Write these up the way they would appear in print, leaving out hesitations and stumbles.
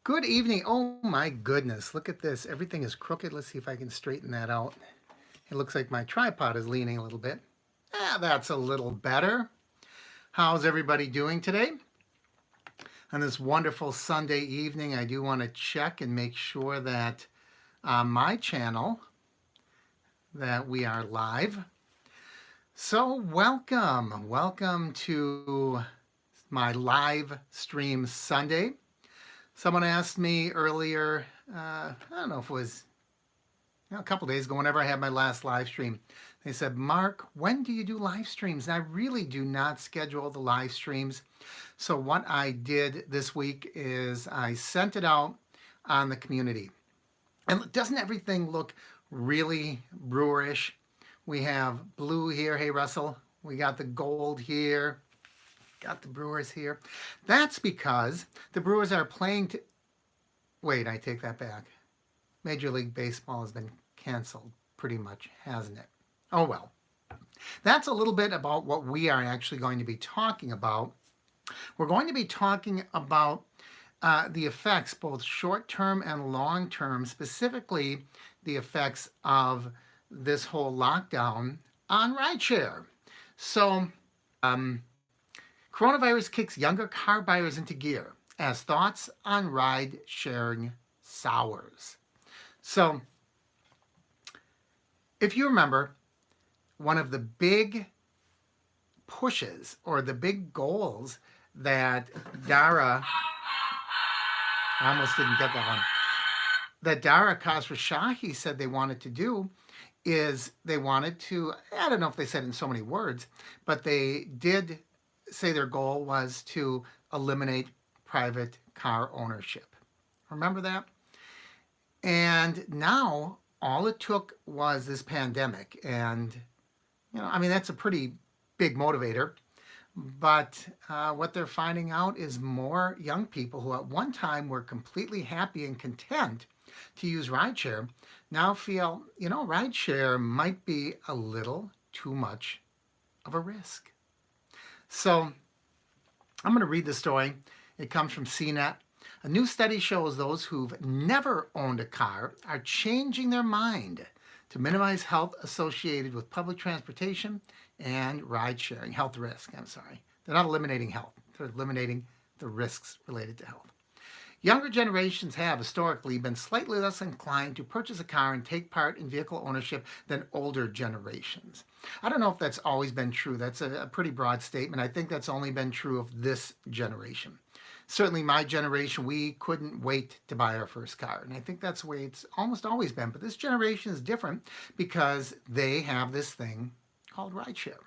Good evening. Oh my goodness, look at this. Everything is crooked. Let's see if I can straighten that out. It looks like my tripod is leaning a little bit. That's a little better. How's everybody doing today? On this wonderful Sunday evening, I do want to check and make sure that on my channel that we are live. So welcome to my live stream Sunday. Someone asked me earlier, I don't know if it was a couple days ago, whenever I had my last live stream, they said, Mark, when do you do live streams? And I really do not schedule the live streams. So what I did this week is I sent it out on the community. And doesn't everything look really brewerish? We have blue here. Hey, Russell. We got the gold here. Got the Brewers here. That's because the Brewers are playing to... Wait, I take that back. Major League Baseball has been canceled pretty much, hasn't it? Oh, well. That's a little bit about what we are actually going to be talking about. We're going to be talking about the effects, both short-term and long-term, specifically the effects of this whole lockdown on rideshare. So, coronavirus kicks younger car buyers into gear as thoughts on ride sharing sours. So, if you remember, one of the big pushes or the big goals that Dara, I almost didn't get that one, that Dara Khosrowshahi said they wanted to do is they wanted to, I don't know if they said it in so many words, but they did say their goal was to eliminate private car ownership. Remember that? And now all it took was this pandemic. And, I mean, that's a pretty big motivator. But what they're finding out is more young people who at one time were completely happy and content to use rideshare now feel, rideshare might be a little too much of a risk. So I'm going to read the story. It comes from CNET. A new study shows those who've never owned a car are changing their mind to minimize health associated with public transportation and ride sharing. Health risk, I'm sorry. They're not eliminating health. They're eliminating the risks related to health. Younger generations have historically been slightly less inclined to purchase a car and take part in vehicle ownership than older generations. I don't know if that's always been true. That's a pretty broad statement. I think that's only been true of this generation. Certainly my generation, we couldn't wait to buy our first car. And I think that's the way it's almost always been. But this generation is different because they have this thing called rideshare.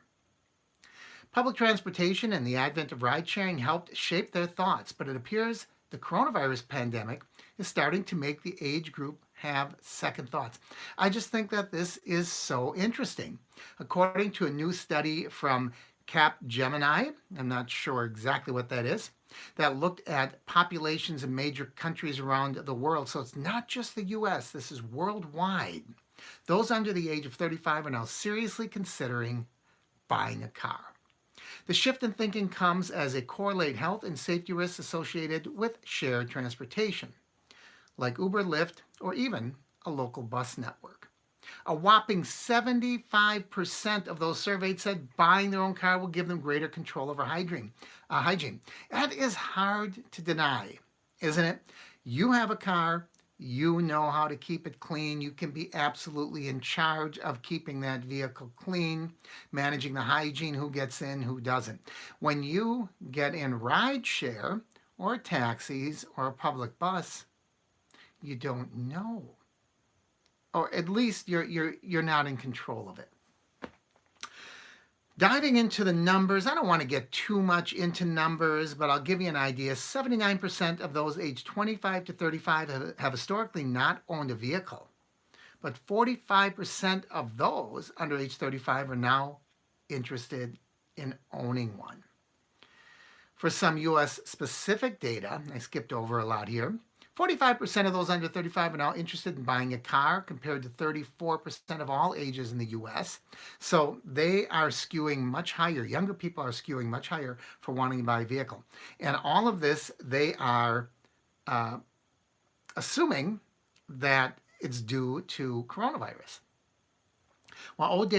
Public transportation and the advent of ride sharing helped shape their thoughts, but it appears the coronavirus pandemic is starting to make the age group have second thoughts. I just think that this is so interesting. According to a new study from Capgemini, I'm not sure exactly what that is, that looked at populations in major countries around the world. So it's not just the US, this is worldwide. Those under the age of 35 are now seriously considering buying a car. The shift in thinking comes as they correlate health and safety risks associated with shared transportation, like Uber, Lyft, or even a local bus network. A whopping 75% of those surveyed said buying their own car will give them greater control over hygiene. That is hard to deny, isn't it? You have a car, you know how to keep it clean. You can be absolutely in charge of keeping that vehicle clean, managing the hygiene, who gets in, who doesn't. When you get in rideshare or taxis or a public bus, you don't know. Or at least you're not in control of it. Diving into the numbers, I don't want to get too much into numbers, but I'll give you an idea. 79% of those aged 25 to 35 have historically not owned a vehicle, but 45% of those under age 35 are now interested in owning one. For some US specific data, I skipped over a lot here, 45% of those under 35 are now interested in buying a car compared to 34% of all ages in the US. So they are skewing much higher. Younger people are skewing much higher for wanting to buy a vehicle. And all of this, they are assuming that it's due to coronavirus. While old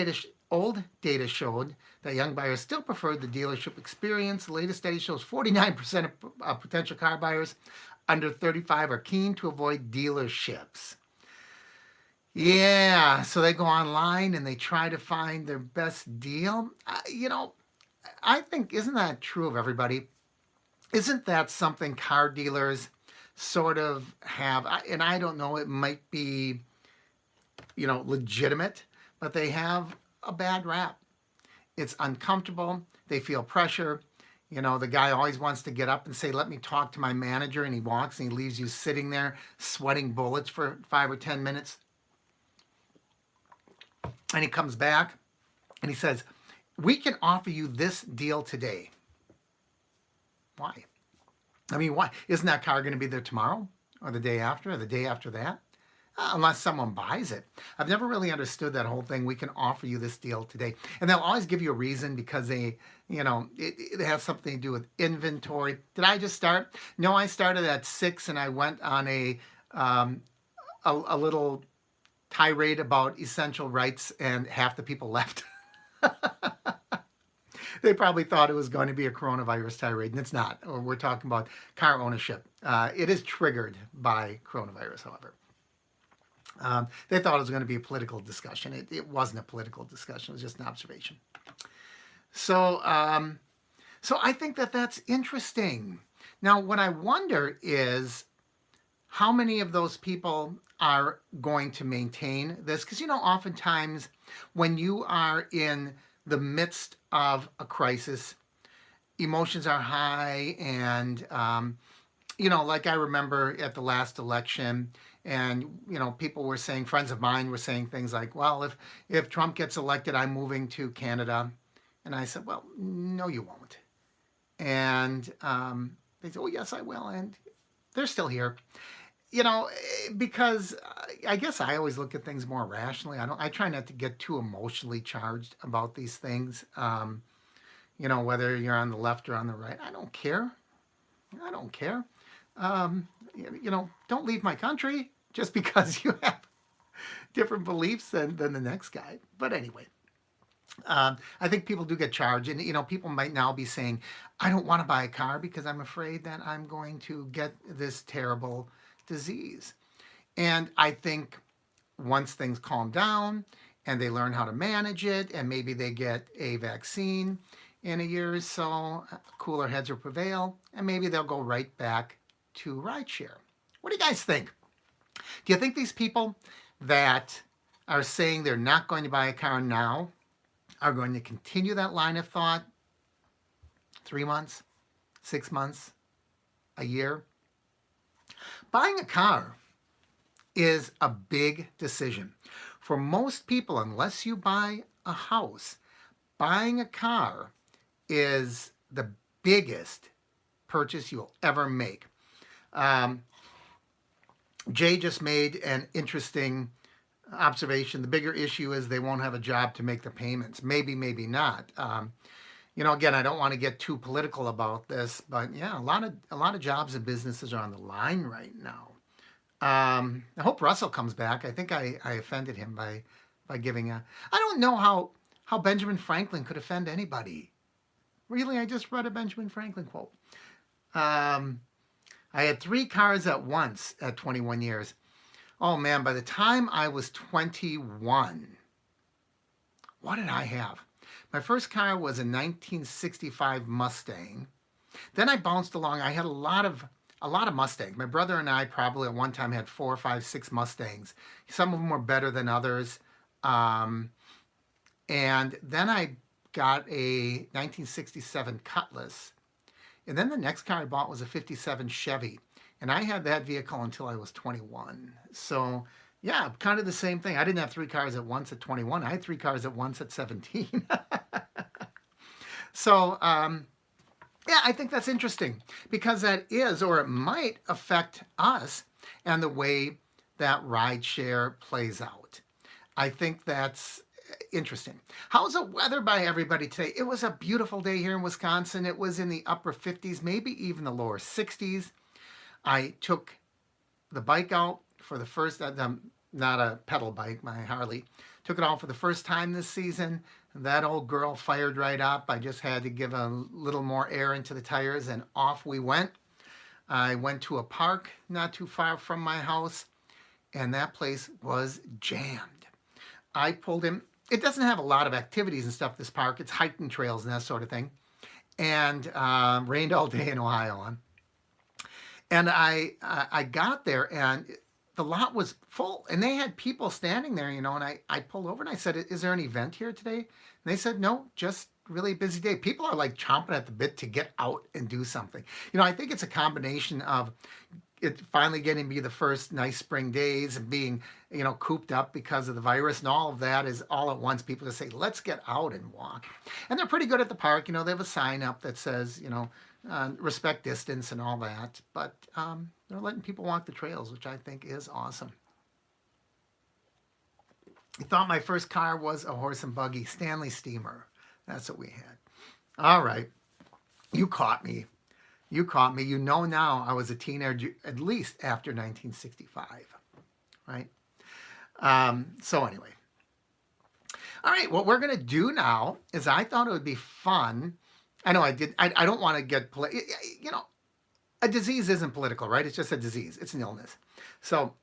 data showed that young buyers still preferred the dealership experience, the latest study shows 49% of potential car buyers under 35 are keen to avoid dealerships. Yeah, so they go online and they try to find their best deal. I think, isn't that true of everybody? Isn't that something car dealers sort of have? And I don't know, it might be, legitimate, but they have a bad rap. It's uncomfortable. They feel pressure. The guy always wants to get up and say, let me talk to my manager. And he walks and he leaves you sitting there sweating bullets for 5 or 10 minutes. And he comes back and he says, we can offer you this deal today. Why? I mean, why? Isn't that car going to be there tomorrow or the day after or the day after that? Unless someone buys it. I've never really understood that whole thing. We can offer you this deal today. And they'll always give you a reason because it has something to do with inventory. Did I just start? No, I started at 6 and I went on a little tirade about essential rights and half the people left. They probably thought it was going to be a coronavirus tirade, and it's not. We're talking about car ownership. It is triggered by coronavirus, however. They thought it was going to be a political discussion. It wasn't a political discussion. It was just an observation. So I think that that's interesting. Now, what I wonder is how many of those people are going to maintain this? Because, oftentimes when you are in the midst of a crisis, emotions are high. And, like I remember at the last election, and, people were saying, friends of mine were saying things like, well, if Trump gets elected, I'm moving to Canada. And I said, well, no, you won't. And they said, oh, yes, I will. And they're still here. Because I guess I always look at things more rationally. I try not to get too emotionally charged about these things. Whether you're on the left or on the right, I don't care. Don't leave my country just because you have different beliefs than the next guy. But anyway, I think people do get charged. And, people might now be saying, I don't want to buy a car because I'm afraid that I'm going to get this terrible disease. And I think once things calm down and they learn how to manage it, and maybe they get a vaccine in a year or so, cooler heads will prevail, and maybe they'll go right back to rideshare. What do you guys think? Do you think these people that are saying they're not going to buy a car now are going to continue that line of thought 3 months, 6 months, a year? Buying a car is a big decision. For most people, unless you buy a house, buying a car is the biggest purchase you'll ever make. Jay just made an interesting observation. The bigger issue is they won't have a job to make the payments. Maybe, maybe not. Again, I don't want to get too political about this, but yeah, a lot of jobs and businesses are on the line right now. I hope Russell comes back. I think I offended him by giving I don't know how Benjamin Franklin could offend anybody. Really, I just read a Benjamin Franklin quote. I had 3 cars at once at 21 years. Oh man, by the time I was 21, what did I have? My first car was a 1965 Mustang. Then I bounced along. I had a lot of Mustangs. My brother and I probably at one time had 4, 5, 6 Mustangs. Some of them were better than others. And then I got a 1967 Cutlass. And then the next car I bought was a 57 Chevy. And I had that vehicle until I was 21. So yeah, kind of the same thing. I didn't have 3 cars at once at 21. I had 3 cars at once at 17. So, yeah, I think that's interesting because that is, or it might affect us and the way that rideshare plays out. I think that's interesting. How's the weather by everybody today? It was a beautiful day here in Wisconsin. It was in the upper 50s, maybe even the lower 60s. I took the bike out for the first, not a pedal bike, my Harley. Took it out for the first time this season. That old girl fired right up. I just had to give a little more air into the tires and off we went. I went to a park not too far from my house and that place was jammed. I pulled in. It doesn't have a lot of activities and stuff, this park. It's hiking trails and that sort of thing. And rained all day in Ohio. And I got there and the lot was full and they had people standing there, and I pulled over and I said, is there an event here today? And they said, no, just really busy day. People are like chomping at the bit to get out and do something. I think it's a combination of it finally getting to be the first nice spring days and being, cooped up because of the virus, and all of that is all at once. People just say, let's get out and walk. And they're pretty good at the park. They have a sign up that says, respect distance and all that. But they're letting people walk the trails, which I think is awesome. I thought my first car was a horse and buggy Stanley steamer. That's what we had. All right. You caught me. You caught me. Now I was a teenager at least after 1965, right? So anyway. All right, what we're going to do now is I thought it would be fun. I know I did. I don't want to get, a disease isn't political, right? It's just a disease. It's an illness. So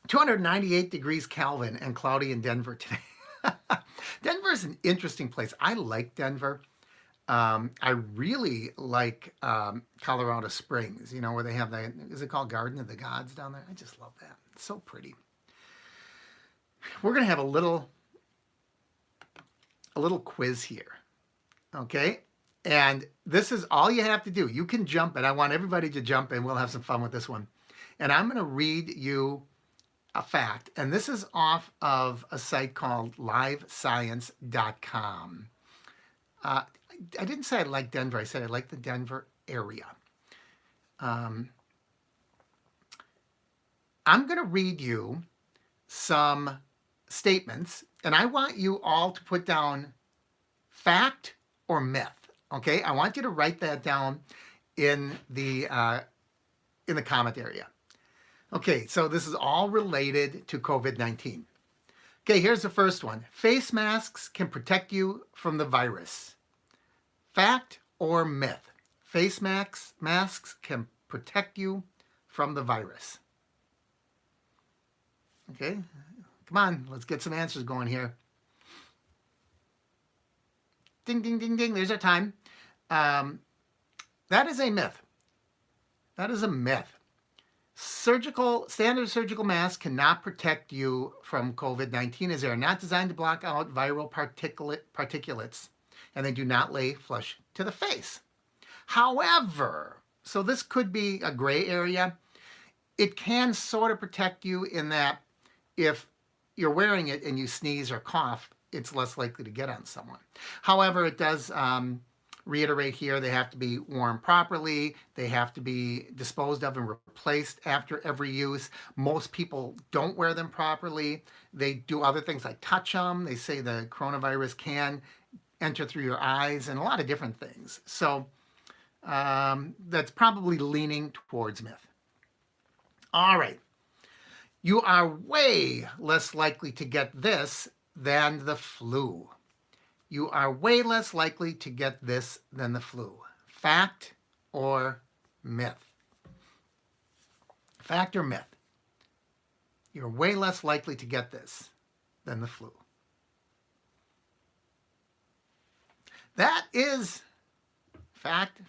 298 degrees Kelvin and cloudy in Denver today. Denver is an interesting place. I like Denver. I really like Colorado Springs, where they have that, is it called Garden of the Gods down there? I just love that. It's so pretty. We're going to have a little quiz here, okay? And this is all you have to do. You can jump in. I want everybody to jump in. We'll have some fun with this one. And I'm going to read you a fact. And this is off of a site called livescience.com. I didn't say I like Denver. I said I like the Denver area. I'm going to read you some statements, and I want you all to put down fact or myth. Okay, I want you to write that down in the comment area. Okay, so this is all related to COVID-19. Okay, here's the first one. Face masks can protect you from the virus. Fact or myth? Face masks can protect you from the virus. Okay, come on, let's get some answers going here. Ding, ding, ding, ding, there's our time. That is a myth. That is a myth. Standard surgical masks cannot protect you from COVID-19 as they are not designed to block out viral particulates, and they do not lay flush to the face. However, so this could be a gray area. It can sort of protect you in that if you're wearing it and you sneeze or cough, it's less likely to get on someone. However, it does reiterate here, they have to be worn properly. They have to be disposed of and replaced after every use. Most people don't wear them properly. They do other things like touch them. They say the coronavirus can enter through your eyes and a lot of different things. So that's probably leaning towards myth. All right. You are way less likely to get this than the flu. You are way less likely to get this than the flu. Fact or myth? Fact or myth? You're way less likely to get this than the flu. That is fact,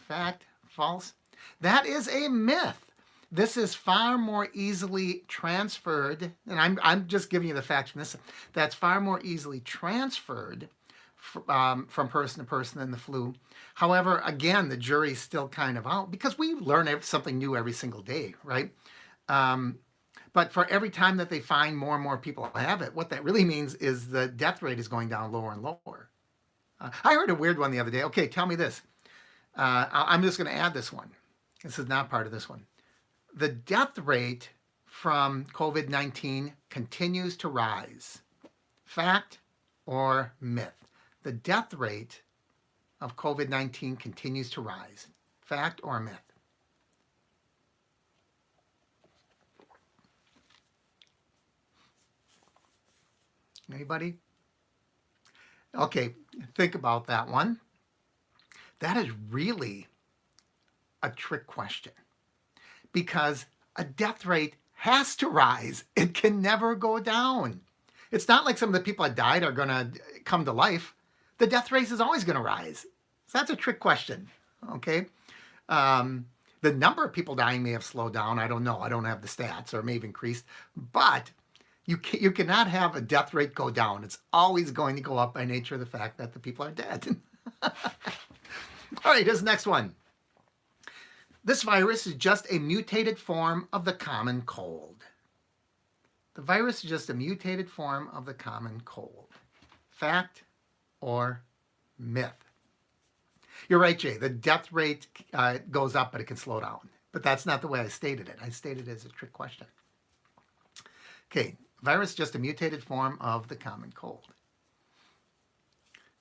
false. That is a myth. This is far more easily transferred, and I'm just giving you the facts from this. That's far more easily transferred from person to person than the flu. However, again, the jury's still kind of out because we learn something new every single day, right? But for every time that they find more and more people have it, what that really means is the death rate is going down lower and lower. I heard a weird one the other day. Okay, tell me this. I'm just going to add this one. This is not part of this one. The death rate from COVID-19 continues to rise. Fact or myth? The death rate of COVID-19 continues to rise. Fact or myth? Anybody? Okay, think about that one. That is really a trick question because a death rate has to rise. It can never go down. It's not like some of the people that died are going to come to life. The death rate is always going to rise. So that's a trick question. Okay. The number of people dying may have slowed down. I don't know. I don't have the stats, or may have increased. But you cannot have a death rate go down. It's always going to go up by nature of the fact that the people are dead. All right, here's the next one. This virus is just a mutated form of the common cold. The virus is just a mutated form of the common cold. Fact or myth? You're right, Jay. The death rate goes up, but it can slow down. But that's not the way I stated it. I stated it as a trick question. Okay, virus is just a mutated form of the common cold.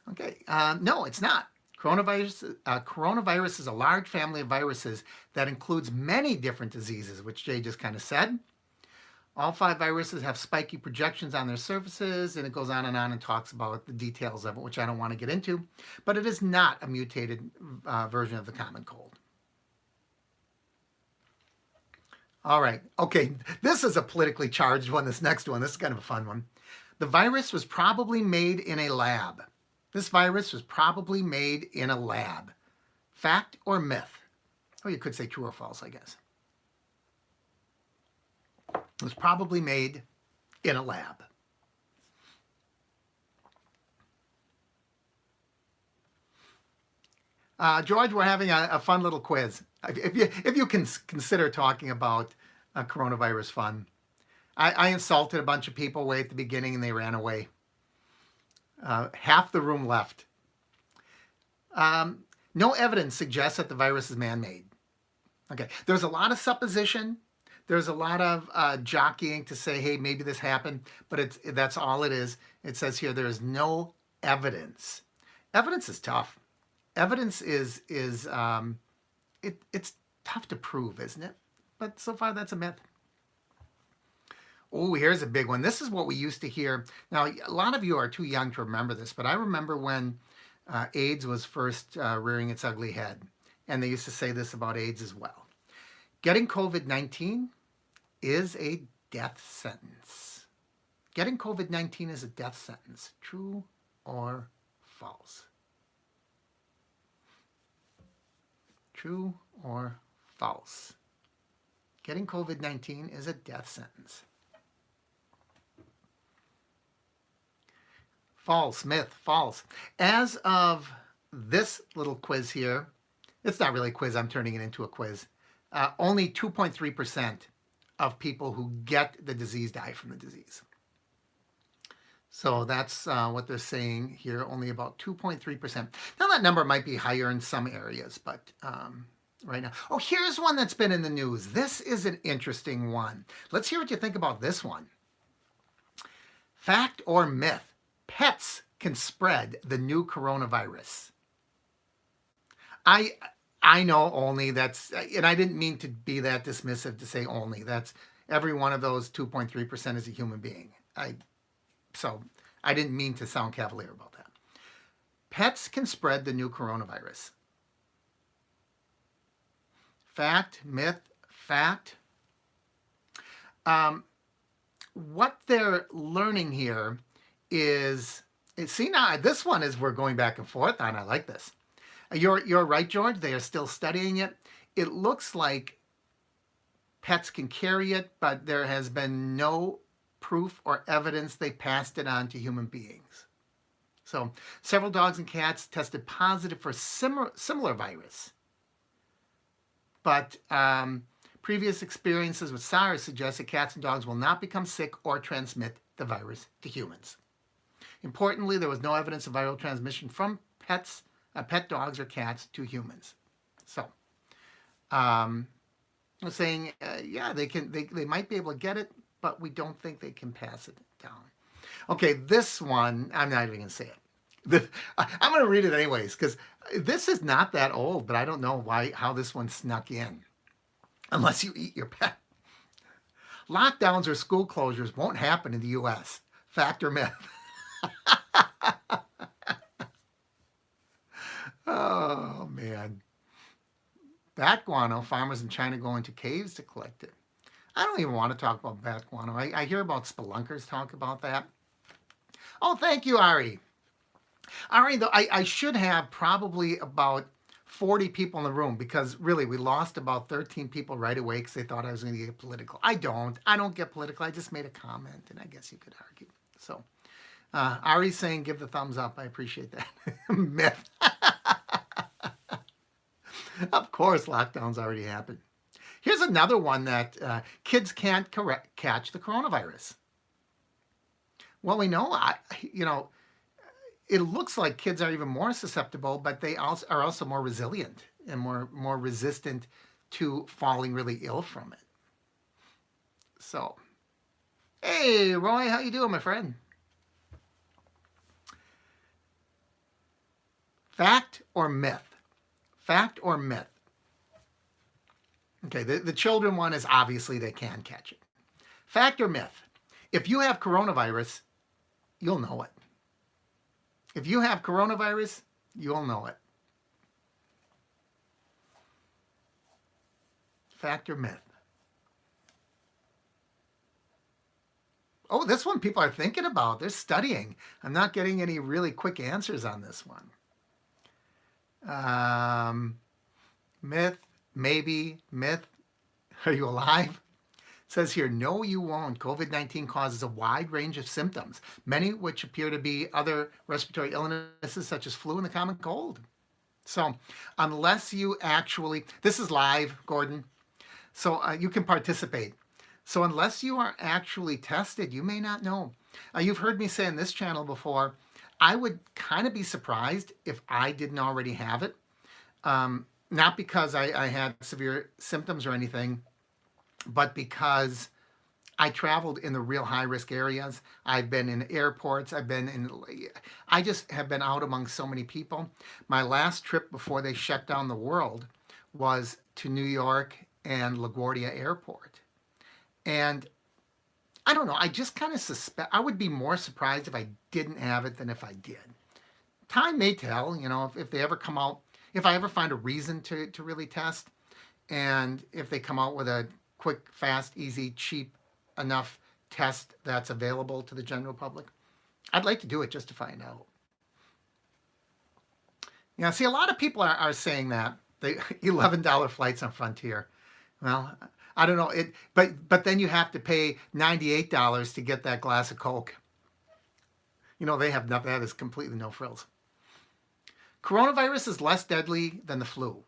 Okay, no, it's not. Coronavirus is a large family of viruses that includes many different diseases, which Jay just kind of said. All 5 viruses have spiky projections on their surfaces, and it goes on and talks about the details of it, which I don't want to get into. But it is not a mutated version of the common cold. All right. Okay, this is a politically charged one, this next one. This is kind of a fun one. The virus was probably made in a lab. This virus was probably made in a lab. Fact or myth? Or you could say true or false, I guess. It was probably made in a lab. George, we're having a fun little quiz. If you can consider talking about coronavirus fun. I insulted a bunch of people way at the beginning and they ran away. Half the room left. No evidence suggests that the virus is man-made. Okay, there's a lot of supposition. There's a lot of jockeying to say, hey, maybe this happened, but that's all it is. It says here there is no evidence. Evidence is tough. Evidence is it's tough to prove, isn't it? But so far that's a myth. Oh, here's a big one. This is what we used to hear. Now, a lot of you are too young to remember this, but I remember when AIDS was first rearing its ugly head, and they used to say this about AIDS as well. Getting COVID-19 is a death sentence. Getting COVID-19 is a death sentence. True or false? True or false? Getting COVID-19 is a death sentence. False, myth, false. As of this little quiz here, it's not really a quiz, I'm turning it into a quiz. Only 2.3% of people who get the disease die from the disease. So that's what they're saying here, only about 2.3%. Now that number might be higher in some areas, but right now. Oh, here's one that's been in the news. This is an interesting one. Let's hear what you think about this one. Fact or myth? Pets can spread the new coronavirus. I know only, that's, and I didn't mean to be that dismissive to say only. That's every one of those 2.3% is a human being. So I didn't mean to sound cavalier about that. Pets can spread the new coronavirus. Fact, myth, fact. What they're learning here is, see now, this one is we're going back and forth on. I like this. You're right, George. They are still studying it. It looks like pets can carry it, but there has been no proof or evidence they passed it on to human beings. So several dogs and cats tested positive for similar virus. But previous experiences with SARS suggest that cats and dogs will not become sick or transmit the virus to humans. Importantly, there was no evidence of viral transmission from pet dogs or cats to humans. So, I'm saying, yeah, they might be able to get it, but we don't think they can pass it down. Okay, this one, I'm not even going to say it. I'm going to read it anyways, because this is not that old, but I don't know how this one snuck in, unless you eat your pet. Lockdowns or school closures won't happen in the U.S. Fact or myth? Oh, man. Bat guano, farmers in China go into caves to collect it. I don't even want to talk about bat guano. I hear about spelunkers talk about that. Oh, thank you, Ari. Ari, though, I should have probably about 40 people in the room because really we lost about 13 people right away because they thought I was going to get political. I don't get political. I just made a comment and I guess you could argue. So Ari's saying give the thumbs up. I appreciate that. Myth. Of course, lockdowns already happened. Here's another one that kids can't catch the coronavirus. Well, we know, it looks like kids are even more susceptible, but they also are also more resilient and more resistant to falling really ill from it. So, hey, Roy, how you doing, my friend? Fact or myth? Fact or myth? Okay, the children one is obviously they can catch it. Fact or myth? If you have coronavirus, you'll know it. If you have coronavirus, you'll know it. Fact or myth? Oh, this one people are thinking about. They're studying. I'm not getting any really quick answers on this one. Myth, maybe, myth. Are you alive? It says here, no, you won't. COVID-19 causes a wide range of symptoms, many which appear to be other respiratory illnesses such as flu and the common cold. So unless you actually, this is live, Gordon, so you can participate. So unless you are actually tested, you may not know. You've heard me say on this channel before, I would kind of be surprised if I didn't already have it. Not because I had severe symptoms or anything, but because I traveled in the real high-risk areas. I've been in airports. I just have been out among so many people. My last trip before they shut down the world was to New York and LaGuardia Airport. And I don't know, I just kind of suspect, I would be more surprised if I didn't have it than if I did. Time may tell, if they ever come out, if I ever find a reason to really test, and if they come out with a quick, fast, easy, cheap enough test that's available to the general public, I'd like to do it just to find out. See, a lot of people are saying that. They $11 flights on Frontier. Well, I don't know, but then you have to pay $98 to get that glass of Coke. They have nothing, that is completely no frills. Coronavirus is less deadly than the flu.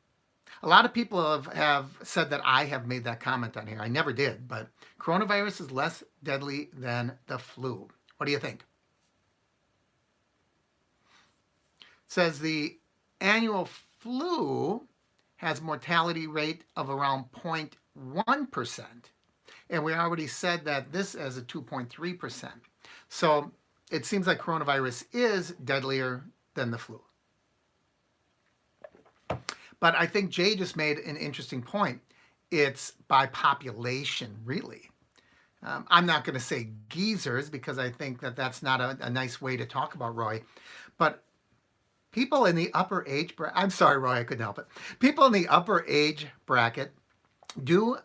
A lot of people have said that I have made that comment on here. I never did, but coronavirus is less deadly than the flu. What do you think? It says the annual flu has mortality rate of around 0.1%. And we already said that this is a 2.3%. So it seems like coronavirus is deadlier than the flu. But I think Jay just made an interesting point. It's by population, really. I'm not going to say geezers because I think that that's not a nice way to talk about Roy. But people in the upper age bracket, I'm sorry, Roy, I couldn't help it. People in the upper age bracket do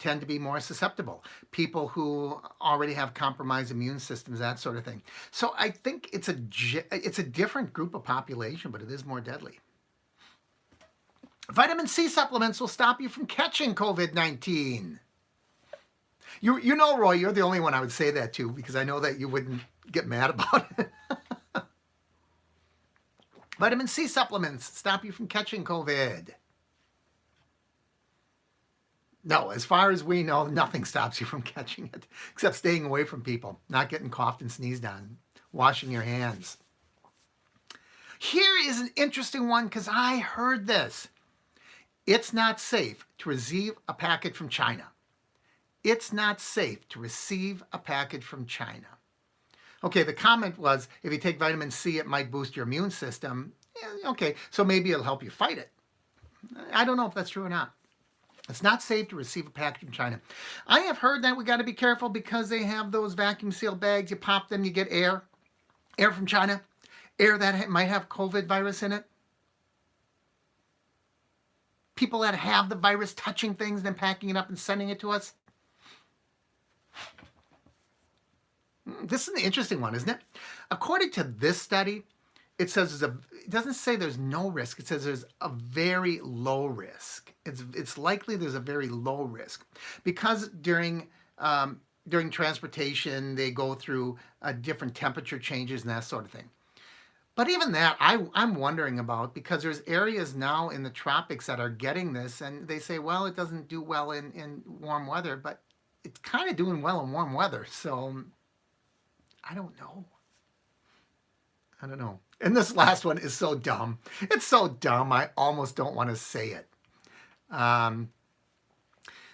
tend to be more susceptible. People who already have compromised immune systems, that sort of thing. So I think it's a different group of population, but it is more deadly. Vitamin C supplements will stop you from catching COVID-19. You know, Roy, you're the only one I would say that to because I know that you wouldn't get mad about it. Vitamin C supplements stop you from catching COVID. No, as far as we know, nothing stops you from catching it except staying away from people, not getting coughed and sneezed on, washing your hands. Here is an interesting one because I heard this. It's not safe to receive a package from China. It's not safe to receive a package from China. Okay, the comment was, if you take vitamin C, it might boost your immune system. Yeah, okay, so maybe it'll help you fight it. I don't know if that's true or not. It's not safe to receive a package from China. I have heard that we got to be careful because they have those vacuum sealed bags. You pop them, you get air. Air from China, air that might have COVID virus in it. People that have the virus touching things, then packing it up and sending it to us. This is an interesting one, isn't it? According to this study, it says it doesn't say there's no risk. It says there's a very low risk. It's likely there's a very low risk because during transportation they go through different temperature changes and that sort of thing. But even that, I'm wondering about, because there's areas now in the tropics that are getting this, and they say, well, it doesn't do well in warm weather, but it's kind of doing well in warm weather. So I don't know. And this last one is so dumb. It's so dumb, I almost don't want to say it.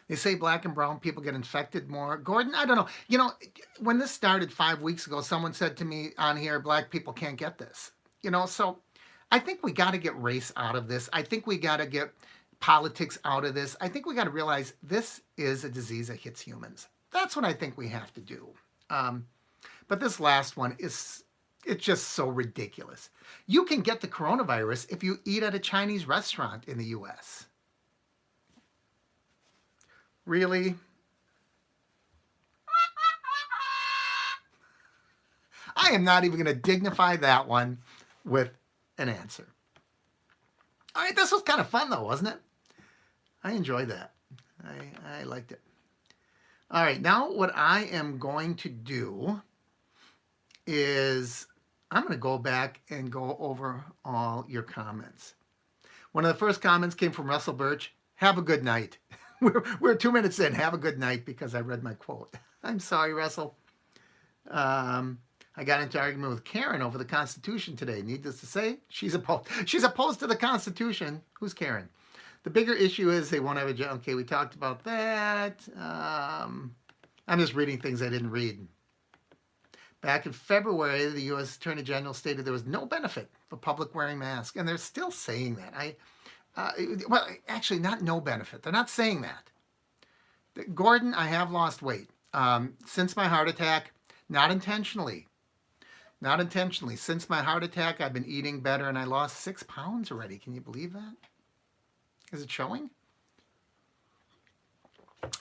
They say black and brown people get infected more. Gordon, I don't know. You know, when this started 5 weeks ago, someone said to me on here, black people can't get this. You know, so I think we got to get race out of this. I think we got to get politics out of this. I think we got to realize this is a disease that hits humans. That's what I think we have to do. But this last one it's just so ridiculous. You can get the coronavirus if you eat at a Chinese restaurant in the U.S. Really? I am not even going to dignify that one with an answer. All right, this was kind of fun though, wasn't it? I enjoyed that. I liked it. All right, now what I am going to do is I'm going to go back and go over all your comments. One of the first comments came from Russell Birch. Have a good night. We're 2 minutes in. Have a good night because I read my quote. I'm sorry, Russell. I got into argument with Karen over the Constitution today. Needless to say, she's opposed to the Constitution. Who's Karen? The bigger issue is they won't have a job. Okay, we talked about that. I'm just reading things I didn't read. Back in February, the U.S. Attorney General stated there was no benefit for public wearing masks, and they're still saying that. Well, actually, not no benefit. They're not saying that. Gordon, I have lost weight since my heart attack. Not intentionally. Not intentionally. Since my heart attack, I've been eating better, and I lost 6 pounds already. Can you believe that? Is it showing?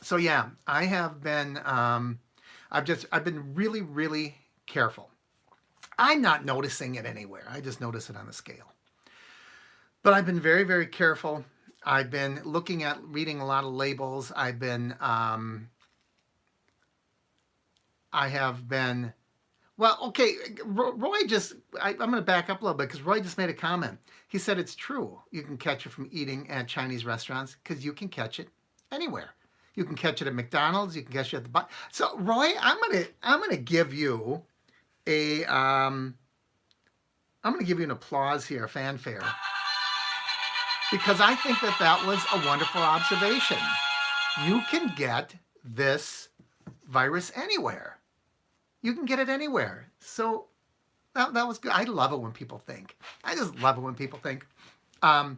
So yeah, I have been. I've been really, really careful. I'm not noticing it anywhere. I just notice it on the scale. But I've been very, very careful. I've been reading a lot of labels. I have been, well, okay, Roy I'm going to back up a little bit because Roy just made a comment. He said it's true. You can catch it from eating at Chinese restaurants because you can catch it anywhere. You can catch it at McDonald's. You can catch it at the bar. So Roy, I'm gonna give you an applause here, a fanfare, because I think that was a wonderful observation. You can get this virus anywhere. You can get it anywhere. So that was good. I love it when people think. I just love it when people think. Yeah,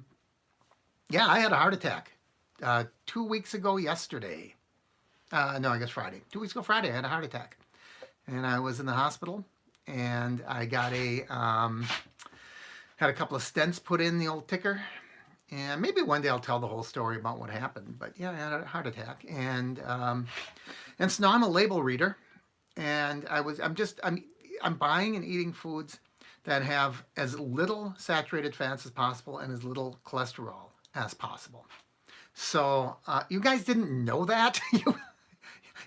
I had a heart attack 2 weeks ago yesterday. No, I guess Friday. 2 weeks ago Friday, I had a heart attack. And I was in the hospital, and I got had a couple of stents put in the old ticker. And maybe one day I'll tell the whole story about what happened. But yeah, I had a heart attack. And so now I'm a label reader. And I'm buying and eating foods that have as little saturated fats as possible and as little cholesterol as possible. So you guys didn't know that?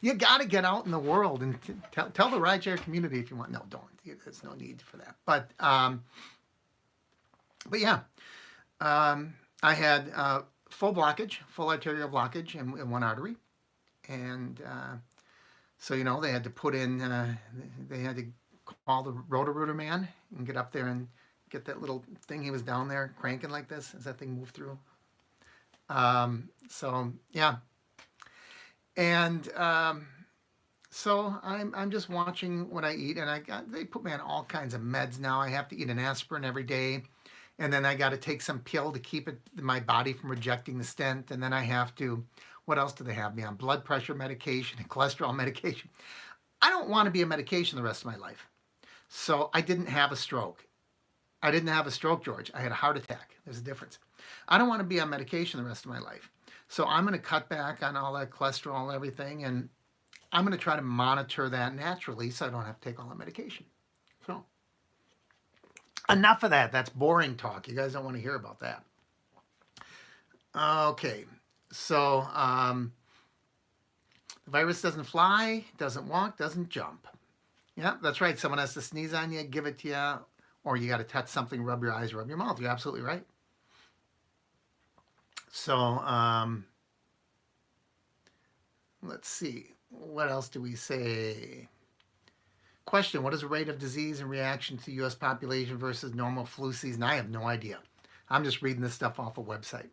You got to get out in the world and tell the rideshare community if you want. No, don't. There's no need for that. But yeah, I had full arterial blockage in one artery, and so they had to put in. They had to call the Roto-Rooter man and get up there and get that little thing. He was down there cranking like this as that thing moved through. So yeah, and so I'm just watching what I eat, and they put me on all kinds of meds now. I have to eat an aspirin every day, and then I got to take some pill to keep my body from rejecting the stent, and then I have to. What else do they have me on? Blood pressure medication and cholesterol medication. I don't want to be on medication the rest of my life. So I didn't have a stroke. I didn't have a stroke, George. I had a heart attack. There's a difference. I don't want to be on medication the rest of my life. So I'm going to cut back on all that cholesterol and everything, and I'm going to try to monitor that naturally so I don't have to take all that medication. So enough of that. That's boring talk. You guys don't want to hear about that. Okay. So the virus doesn't fly, doesn't walk, doesn't jump. Yeah, that's right. Someone has to sneeze on you, give it to you, or you got to touch something, rub your eyes, rub your mouth. You're absolutely right. So let's see. What else do we say? Question, what is the rate of disease and reaction to the U.S. population versus normal flu season? I have no idea. I'm just reading this stuff off a website.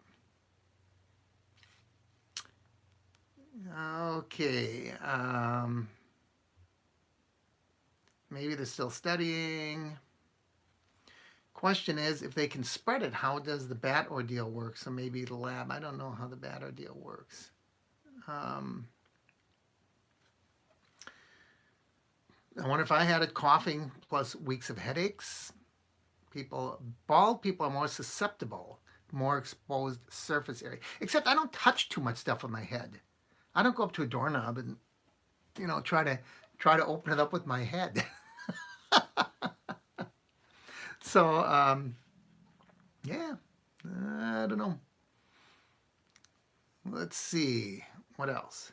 Okay. Maybe they're still studying. Question is, if they can spread it, how does the bat ordeal work? So maybe the lab. I don't know how the bat ordeal works. I wonder if I had it coughing plus weeks of headaches. Bald people are more susceptible, more exposed surface area. Except I don't touch too much stuff with my head. I don't go up to a doorknob and, try to open it up with my head. So, yeah, I don't know. Let's see. What else?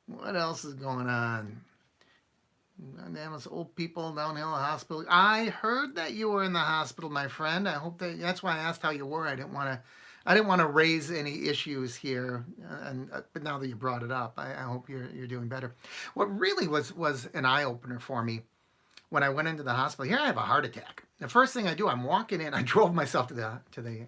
What else is going on? Those old people downhill hospital. I heard that you were in the hospital, my friend. I hope that's why I asked how you were. I didn't want to raise any issues here, but now that you brought it up, I hope you're doing better. What really was an eye opener for me when I went into the hospital. Here I have a heart attack. The first thing I do, I'm walking in. I drove myself to the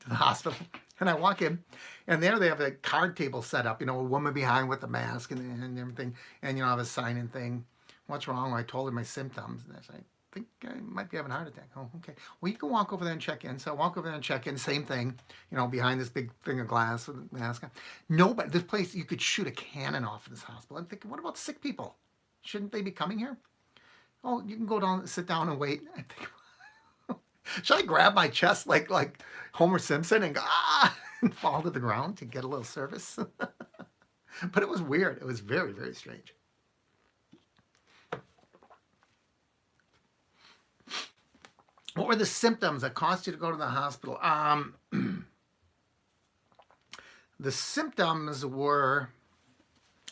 hospital, and I walk in, and there they have a card table set up. A woman behind with a mask and everything, and I have a sign and thing. What's wrong? I told her my symptoms, and I said, I think I might be having a heart attack. Oh, okay. Well, you can walk over there and check in. So I walk over there and check in. Same thing, behind this big thing of glass with a mask on. Nobody. This place, you could shoot a cannon off of this hospital. I'm thinking, what about sick people? Shouldn't they be coming here? Oh, you can go down, sit down, and wait. I think, should I grab my chest like Homer Simpson and go and fall to the ground to get a little service? But it was weird. It was very, very strange. What were the symptoms that caused you to go to the hospital? The symptoms were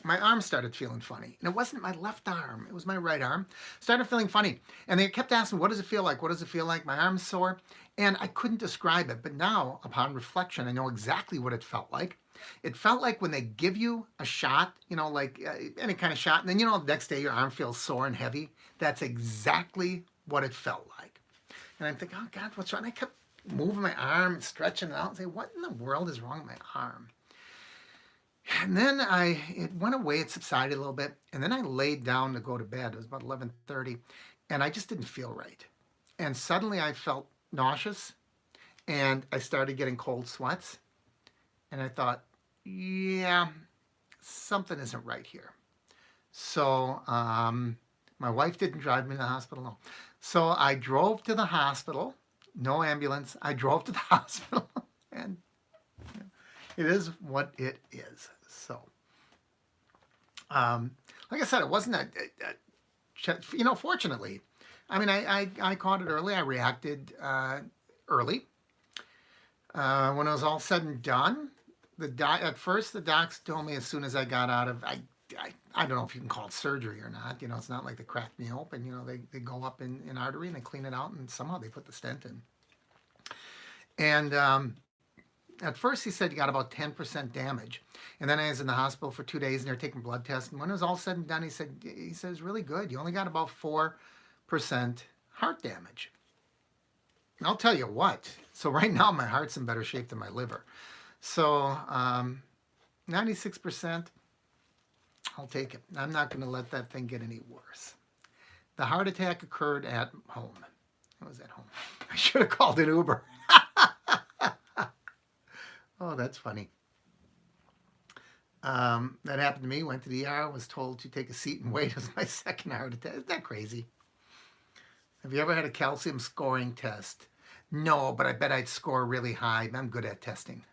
my arm started feeling funny. And it wasn't my left arm. It was my right arm. Started feeling funny. And they kept asking, what does it feel like? What does it feel like? My arm's sore. And I couldn't describe it. But now, upon reflection, I know exactly what it felt like. It felt like when they give you a shot, like any kind of shot. And then, the next day your arm feels sore and heavy. That's exactly what it felt like. And I'm thinking, oh, God, what's wrong? And I kept moving my arm and stretching it out and say, what in the world is wrong with my arm? And then it went away, it subsided a little bit, and then I laid down to go to bed. It was about 11:30, and I just didn't feel right. And suddenly I felt nauseous, and I started getting cold sweats, and I thought, yeah, something isn't right here. So my wife didn't drive me to the hospital, no. So I drove to the hospital, no ambulance. I drove to the hospital, and it is what it is. So, like I said, it wasn't fortunately. I mean, I caught it early. I reacted early. When it was all said and done, at first the docs told me as soon as I got out of, I don't know if you can call it surgery or not. It's not like they cracked me open. They go up in artery and they clean it out and somehow they put the stent in. And at first he said you got about 10% damage. And then I was in the hospital for 2 days and they're taking blood tests. And when it was all said and done, he says, really good. You only got about 4% heart damage. And I'll tell you what. So right now my heart's in better shape than my liver. So 96%, I'll take it. I'm not going to let that thing get any worse. The heart attack occurred at home. I was at home. I should have called an Uber. Oh, that's funny. That happened to me. Went to the ER, was told to take a seat and wait. It was my second heart attack. Isn't that crazy? Have you ever had a calcium scoring test? No, but I bet I'd score really high. I'm good at testing.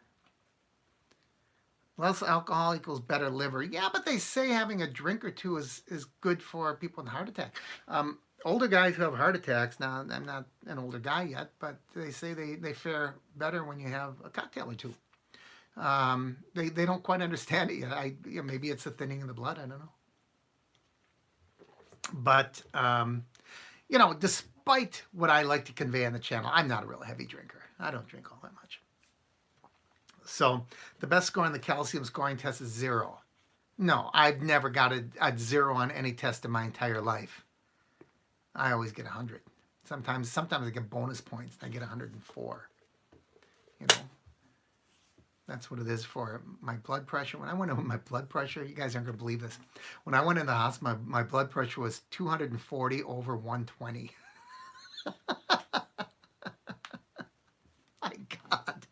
Less alcohol equals better liver. Yeah, but they say having a drink or two is good for people with a heart attack. Older guys who have heart attacks, now I'm not an older guy yet, but they say they fare better when you have a cocktail or two. They don't quite understand it yet. Maybe it's a thinning in the blood. I don't know. But despite what I like to convey on the channel, I'm not a real heavy drinker. I don't drink all that much. So the best score on the calcium scoring test is 0. No, I've never got a 0 on any test in my entire life. I always get 100. Sometimes I get bonus points. I get 104. That's what it is for my blood pressure. When I went in with my blood pressure, you guys aren't going to believe this. When I went in the hospital, my blood pressure was 240 over 120. My God.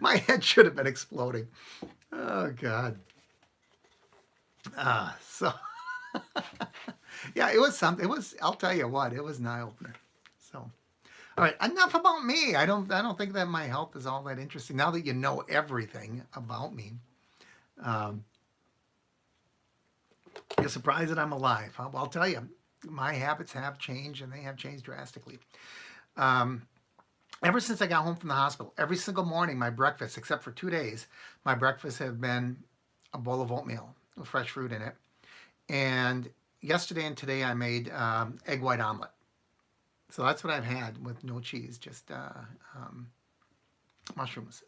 My head should have been exploding. Oh, God. So, yeah, it was something. I'll tell you what, it was an eye-opener. So, all right, enough about me. I don't think that my health is all that interesting. Now that you know everything about me, you're surprised that I'm alive. Well, I'll tell you, my habits have changed, and they have changed drastically. Ever since I got home from the hospital, every single morning, my breakfast, except for 2 days, my breakfast have been a bowl of oatmeal with fresh fruit in it. And yesterday and today, I made egg white omelet. So that's what I've had with no cheese, just mushrooms.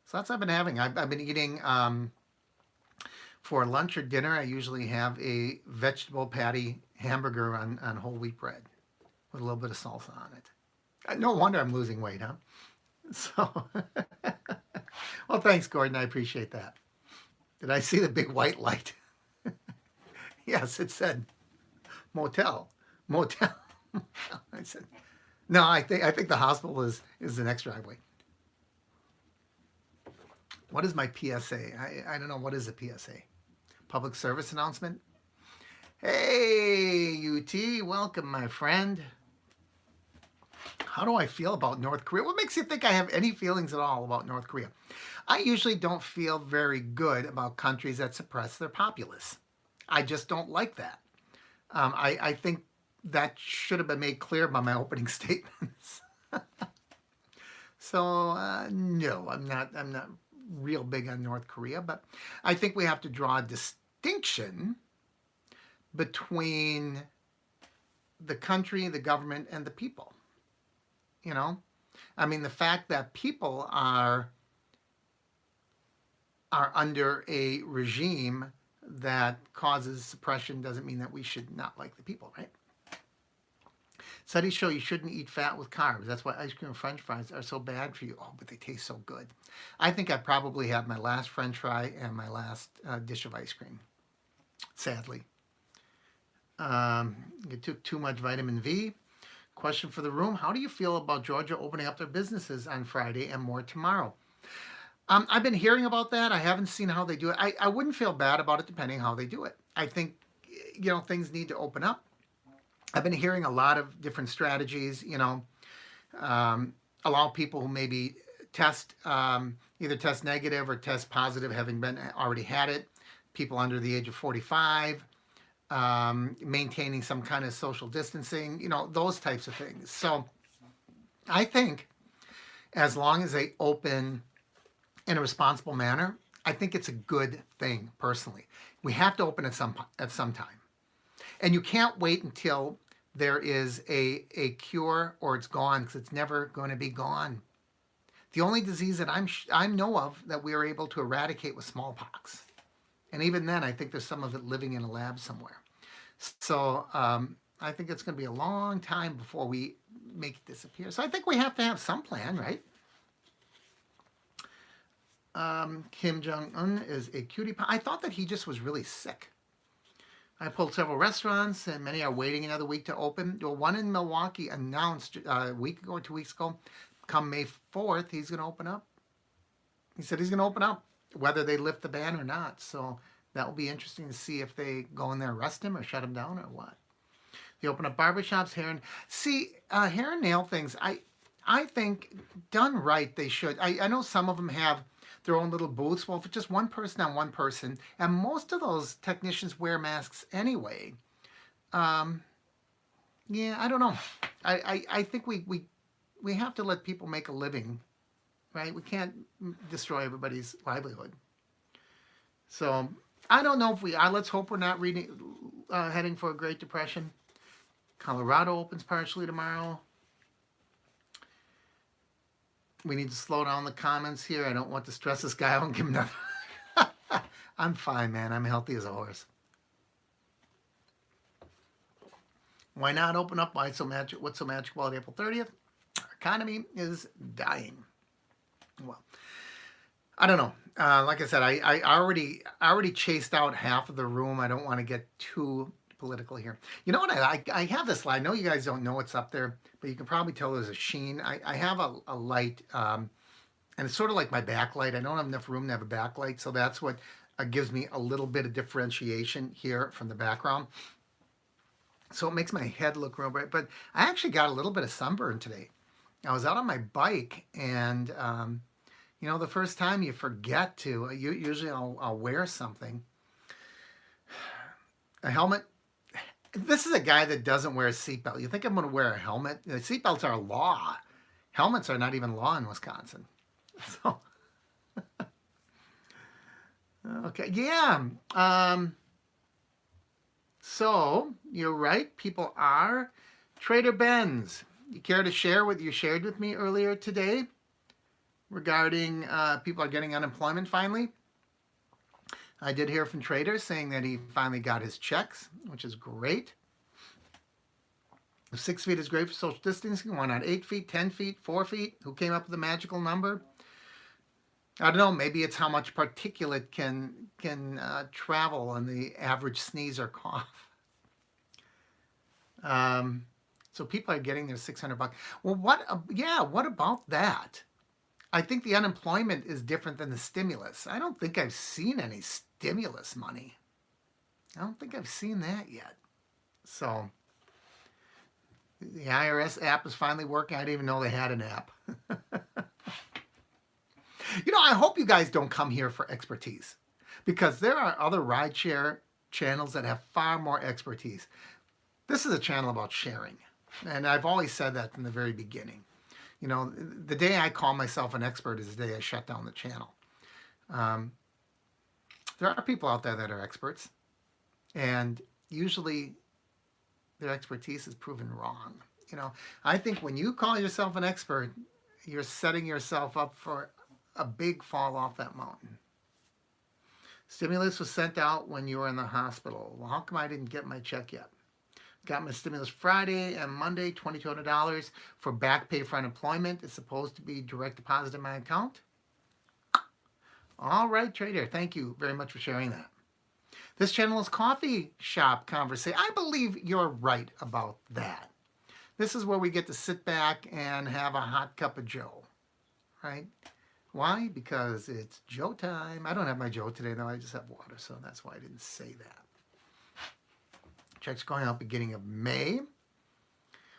So that's what I've been having. I've been eating, for lunch or dinner, I usually have a vegetable patty hamburger on whole wheat bread with a little bit of salsa on it. No wonder I'm losing weight, huh? So, well, thanks, Gordon. I appreciate that. Did I see the big white light? Yes, it said motel. I said, no, I think the hospital is the next driveway. What is my PSA? I don't know. What is a PSA? Public service announcement? Hey, UT, welcome, my friend. How do I feel about North Korea? What makes you think I have any feelings at all about North Korea? I usually don't feel very good about countries that suppress their populace. I just don't like that. I think that should have been made clear by my opening statements. So no, I'm not real big on North Korea, but I think we have to draw a distinction between the country, the government, and the people. I mean, the fact that people are under a regime that causes suppression doesn't mean that we should not like the people, right? Studies show you shouldn't eat fat with carbs. That's why ice cream and french fries are so bad for you. Oh, but they taste so good. I think I probably had my last french fry and my last dish of ice cream, sadly. You took too much vitamin V. Question for the room. How do you feel about Georgia opening up their businesses on Friday and more tomorrow? I've been hearing about that. I haven't seen how they do it. I wouldn't feel bad about it depending how they do it. I think, things need to open up. I've been hearing a lot of different strategies, allow people who maybe either test negative or test positive, having already had it, people under the age of 45, maintaining some kind of social distancing, those types of things. So I think as long as they open in a responsible manner, I think it's a good thing, personally. We have to open at some time. And you can't wait until there is a cure or it's gone, because it's never going to be gone. The only disease that I know of that we are able to eradicate was smallpox. And even then, I think there's some of it living in a lab somewhere. So I think it's going to be a long time before we make it disappear. So I think we have to have some plan, right? Kim Jong-un is a cutie pie. I thought that he just was really sick. I pulled several restaurants, and many are waiting another week to open. Well, one in Milwaukee announced a week ago or 2 weeks ago, come May 4th, he's going to open up. He said he's going to open up. whether they lift the ban or not. So that will be interesting to see if they go in there, arrest him, or shut him down, or what. They open up barbershops, hair and nail things. I think done right, they should. I know some of them have their own little booths. Well, if it's just one person on one person, and most of those technicians wear masks anyway. Um, yeah, I don't know. I think we have to let people make a living, right? We can't destroy everybody's livelihood. So I don't know if we are. Let's hope we're not heading for a Great Depression. Colorado opens partially tomorrow. We need to slow down the comments here. I don't want to stress this guy out and give him another. I'm fine, man. I'm healthy as a horse. Why not open up? What's so magical about April 30th? Our economy is dying. Well, I don't know. Like I said, I already chased out half of the room. I don't want to get too political here. You know what? I have this light. I know you guys don't know what's up there, but you can probably tell there's a sheen. I have a light, and it's sort of like my backlight. I don't have enough room to have a backlight, so that's what gives me a little bit of differentiation here from the background. So it makes my head look real bright. But I actually got a little bit of sunburn today. I was out on my bike, and the first time you forget to. Usually I'll wear something. A helmet. This is a guy that doesn't wear a seatbelt. You think I'm going to wear a helmet? Seatbelts are law. Helmets are not even law in Wisconsin. So, okay, yeah. So, you're right. People are. Trader Ben's. You care to share what you shared with me earlier today regarding people are getting unemployment finally? I did hear from Trader saying that he finally got his checks, which is great. 6 feet is great for social distancing. Why not 8 feet, 10 feet, 4 feet? Who came up with the magical number? I don't know. Maybe it's how much particulate can travel on the average sneeze or cough. So people are getting their $600. Well, what about that? I think the unemployment is different than the stimulus. I don't think I've seen any stimulus money. I don't think I've seen that yet. So the IRS app is finally working. I didn't even know they had an app. I hope you guys don't come here for expertise, because there are other rideshare channels that have far more expertise. This is a channel about sharing. And I've always said that from the very beginning. The day I call myself an expert is the day I shut down the channel. There are people out there that are experts, and usually their expertise is proven wrong. I think when you call yourself an expert, you're setting yourself up for a big fall off that mountain. Stimulus was sent out when you were in the hospital. Well, how come I didn't get my check yet? Got my stimulus Friday and Monday, $2,200 for back pay for unemployment. It's supposed to be direct deposit in my account. All right, Trader. Thank you very much for sharing that. This channel is Coffee Shop Conversation. I believe you're right about that. This is where we get to sit back and have a hot cup of Joe, right? Why? Because it's Joe time. I don't have my Joe today, though. I just have water, so that's why I didn't say that. Checks going out beginning of May.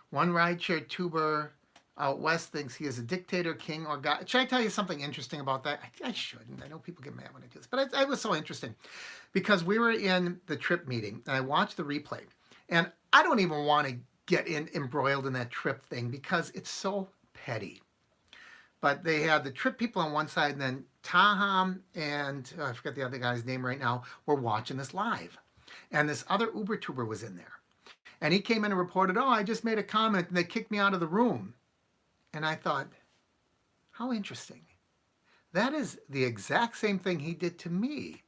One rideshare tuber out west thinks he is a dictator, king, or god. Should I tell you something interesting about that? I shouldn't. I know people get mad when I do this, but it was so interesting because we were in the trip meeting and I watched the replay, and I don't even want to get embroiled in that trip thing because it's so petty. But they had the trip people on one side, and then Taham and I forget the other guy's name right now were watching this live. And this other Uber tuber was in there. And he came in and reported, I just made a comment and they kicked me out of the room. And I thought, how interesting. That is the exact same thing he did to me.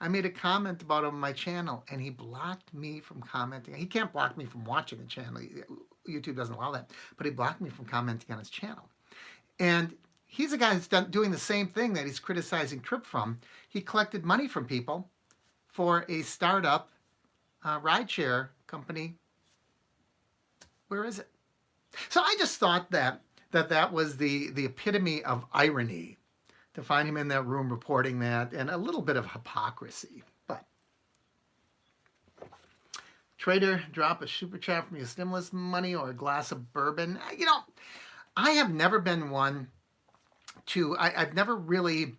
I made a comment about him on my channel and he blocked me from commenting. He can't block me from watching the channel. YouTube doesn't allow that. But he blocked me from commenting on his channel. And he's a guy that's doing the same thing that he's criticizing Trip from. He collected money from people for a startup rideshare company. Where is it? So I just thought that was the epitome of irony, to find him in that room reporting that, and a little bit of hypocrisy. But trader, drop a super chat from your stimulus money or a glass of bourbon. You know, I have never been one to, I've never really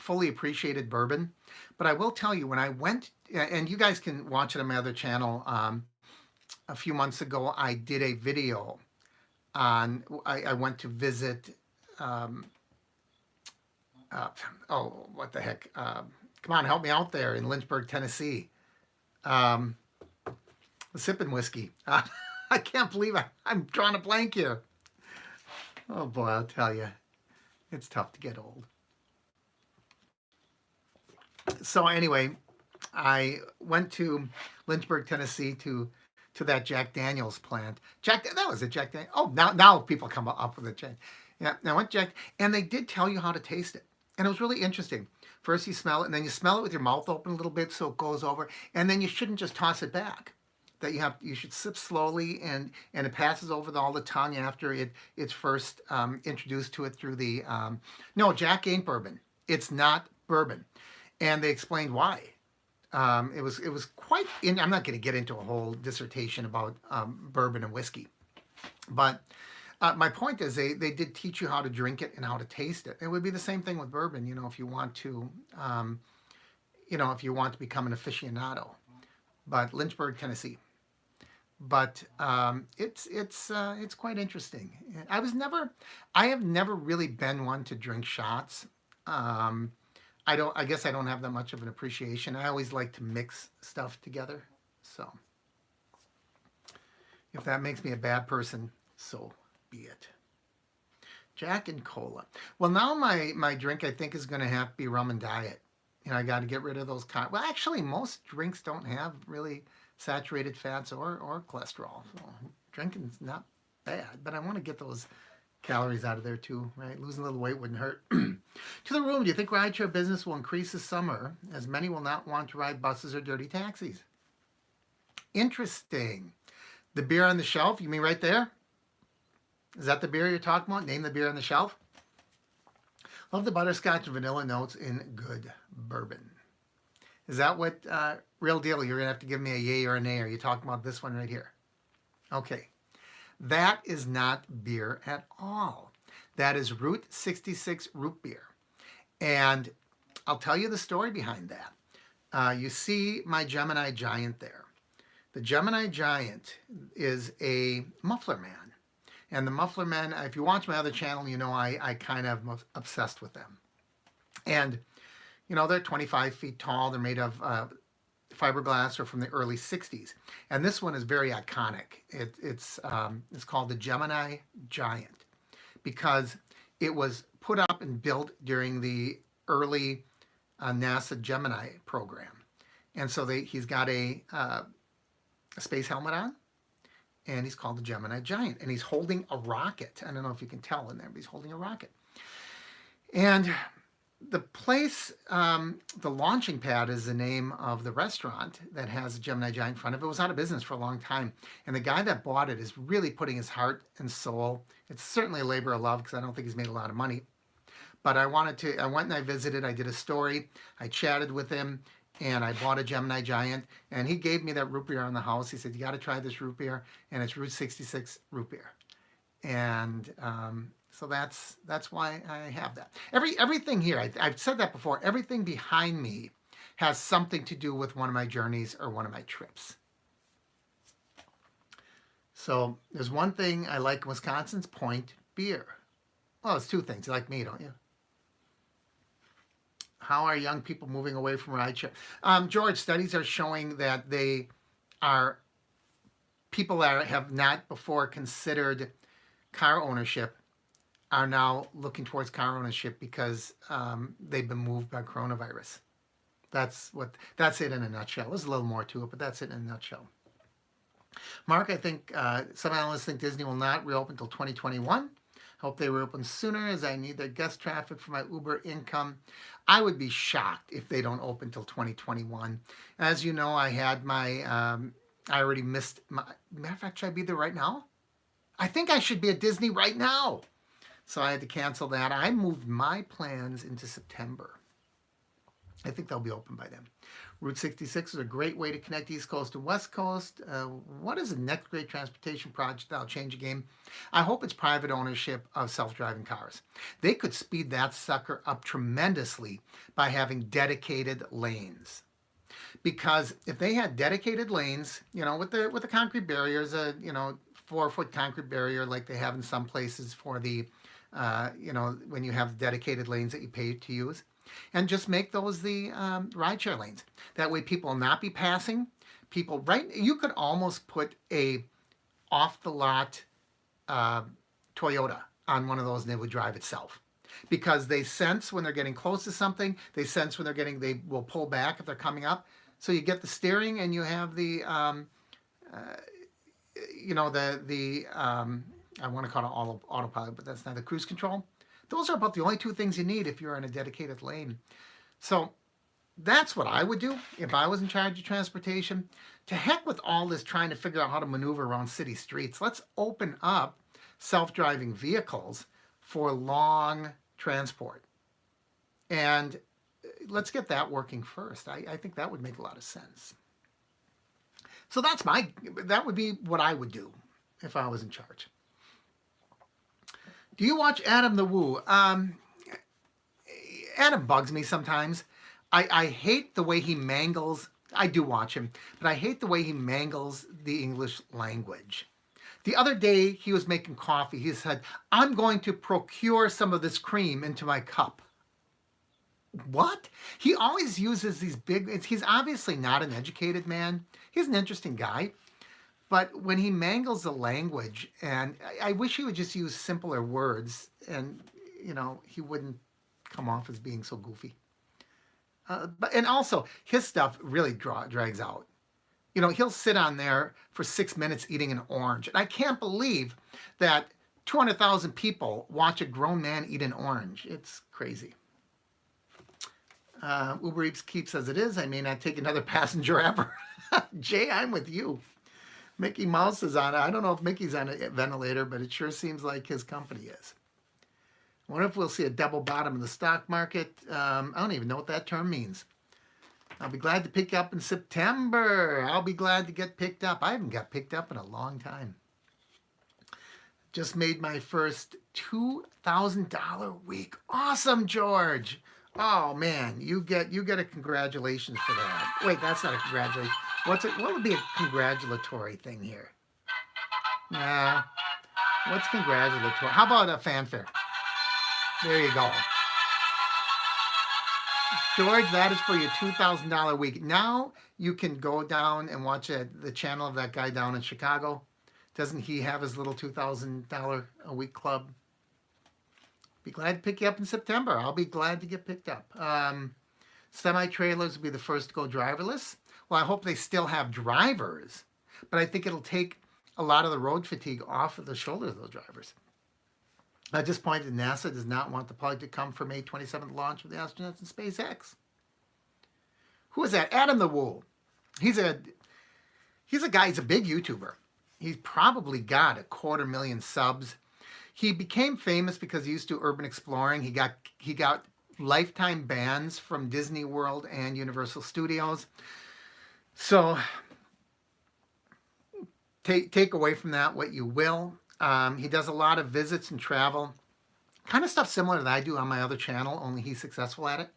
fully appreciated bourbon, but I will tell you when I went, and you guys can watch it on my other channel. A few months ago, I did a video on, I went to visit, oh, what the heck? Come on, help me out there in Lynchburg, Tennessee. Sipping whiskey. I can't believe I'm drawing a blank here. Oh boy, I'll tell you, it's tough to get old. So anyway, I went to Lynchburg, Tennessee to that Jack Daniels plant. That was a Jack Daniels. Oh, now people come up with it. Yeah, I went Jack, and they did tell you how to taste it, and it was really interesting. First you smell it, and then you smell it with your mouth open a little bit so it goes over, and then you shouldn't just toss it back. That you should sip slowly, and it passes over all the tongue after it's first introduced to it through the no, Jack ain't bourbon. It's not bourbon, and they explained why. It was quite. I'm not going to get into a whole dissertation about bourbon and whiskey, but my point is they did teach you how to drink it and how to taste it. It would be the same thing with bourbon. You know, if you want to, if you want to become an aficionado. But Lynchburg, Tennessee. But it's quite interesting. I have never really been one to drink shots. I guess I don't have that much of an appreciation. I always like to mix stuff together. So if that makes me a bad person, so be it. Jack and cola. Well, now my drink I think is going to have to be rum and diet. I got to get rid of those. Well, actually, most drinks don't have really saturated fats or cholesterol. So drinking's not bad, but I want to get those calories out of there too, right? Losing a little weight wouldn't hurt. To the room, do you think rideshare business will increase this summer as many will not want to ride buses or dirty taxis? Interesting. The beer on the shelf, you mean right there? Is that the beer you're talking about? Name the beer on the shelf. Love the butterscotch and vanilla notes in good bourbon. Is that what, real deal, you're going to have to give me a yay or a nay? Are you talking about this one right here? Okay. That is not beer at all. That is Route 66 root beer. And I'll tell you the story behind that. You see my Gemini Giant there. The Gemini Giant is a muffler man. And the muffler men, if you watch my other channel, you know I kind of am obsessed with them. And, they're 25 feet tall. They're made of fiberglass or from the early 60s. And this one is very iconic. It's called the Gemini Giant because it was put up and built during the early NASA Gemini program. And so he's got a space helmet on, and he's called the Gemini Giant. And he's holding a rocket. I don't know if you can tell in there, but he's holding a rocket. And the place, the launching pad is the name of the restaurant that has a Gemini Giant in front of it. It was out of business for a long time. And the guy that bought it is really putting his heart and soul. It's certainly a labor of love because I don't think he's made a lot of money. But I went and I visited, I did a story, I chatted with him, and I bought a Gemini Giant. And he gave me that root beer on the house. He said, you got to try this root beer. And it's Route 66 root beer. And so that's why I have that. Everything here, I've said that before, everything behind me has something to do with one of my journeys or one of my trips. So there's one thing I like in Wisconsin's Point beer. Well, it's two things. You like me, don't you? How are young people moving away from rideshare? George, studies are showing that people that have not before considered car ownership are now looking towards car ownership because they've been moved by coronavirus. That's it in a nutshell. There's a little more to it, but that's it in a nutshell. Mark, I think some analysts think Disney will not reopen until 2021. Hope they reopen sooner as I need their guest traffic for my Uber income. I would be shocked if they don't open until 2021. As you know, I had my, I already missed my, matter of fact, should I be there right now? I think I should be at Disney right now. So I had to cancel that. I moved my plans into September. I think they'll be open by then. Route 66 is a great way to connect East Coast and West Coast. What is the next great transportation project that'll change the game? I hope it's private ownership of self-driving cars. They could speed that sucker up tremendously by having dedicated lanes. Because if they had dedicated lanes, with the concrete barriers, 4-foot concrete barrier like they have in some places for the, when you have dedicated lanes that you pay to use, and just make those the rideshare lanes. That way people will not be passing people. Right, you could almost put a off the lot Toyota on one of those and it would drive itself, because they sense when they're getting close to something. They sense when they will pull back if they're coming up. So you get the steering and you have the I want to call it autopilot, but that's not the cruise control. Those are about the only two things you need if you're in a dedicated lane. So that's what I would do if I was in charge of transportation. To heck with all this trying to figure out how to maneuver around city streets. Let's open up self-driving vehicles for long transport. And let's get that working first. I think that would make a lot of sense. So that would be what I would do if I was in charge. Do you watch Adam the Woo? Adam bugs me sometimes. I hate the way he mangles. I do watch him, but I hate the way he mangles the English language. The other day, he was making coffee. He said, "I'm going to procure some of this cream into my cup." What? He always uses these big, he's obviously not an educated man. He's an interesting guy. But when he mangles the language, and I wish he would just use simpler words, and he wouldn't come off as being so goofy. And also his stuff really drags out. He'll sit on there for 6 minutes eating an orange, and I can't believe that 200,000 people watch a grown man eat an orange. It's crazy. Uber Eats keeps as it is. I may not take another passenger ever. Jay, I'm with you. Mickey Mouse is on it. I don't know if Mickey's on a ventilator, but it sure seems like his company is. I wonder if we'll see a double bottom in the stock market. I don't even know what that term means. I'll be glad to pick you up in September. I'll be glad to get picked up. I haven't got picked up in a long time. Just made my first $2,000 week. Awesome, George. Oh man, you get a congratulations for that. Wait, that's not a congratulations. What would be a congratulatory thing here? Nah. What's congratulatory? How about a fanfare? There you go. George, that is for your $2,000 week. Now you can go down and watch the channel of that guy down in Chicago. Doesn't he have his little $2,000 a week club? Be glad to pick you up in September. I'll be glad to get picked up. Semi-trailers will be the first to go driverless. Well, I hope they still have drivers, but I think it'll take a lot of the road fatigue off of the shoulders of those drivers. At this point, NASA does not want the plug to come for May 27th launch of the astronauts in SpaceX. Who is that? Adam the Woo. He's a guy, he's a big YouTuber. He's probably got 250,000 subs. He became famous because he used to do urban exploring. He got lifetime bans from Disney World and Universal Studios. So take away from that what you will. He does a lot of visits and travel. Kind of stuff similar that I do on my other channel, only he's successful at it.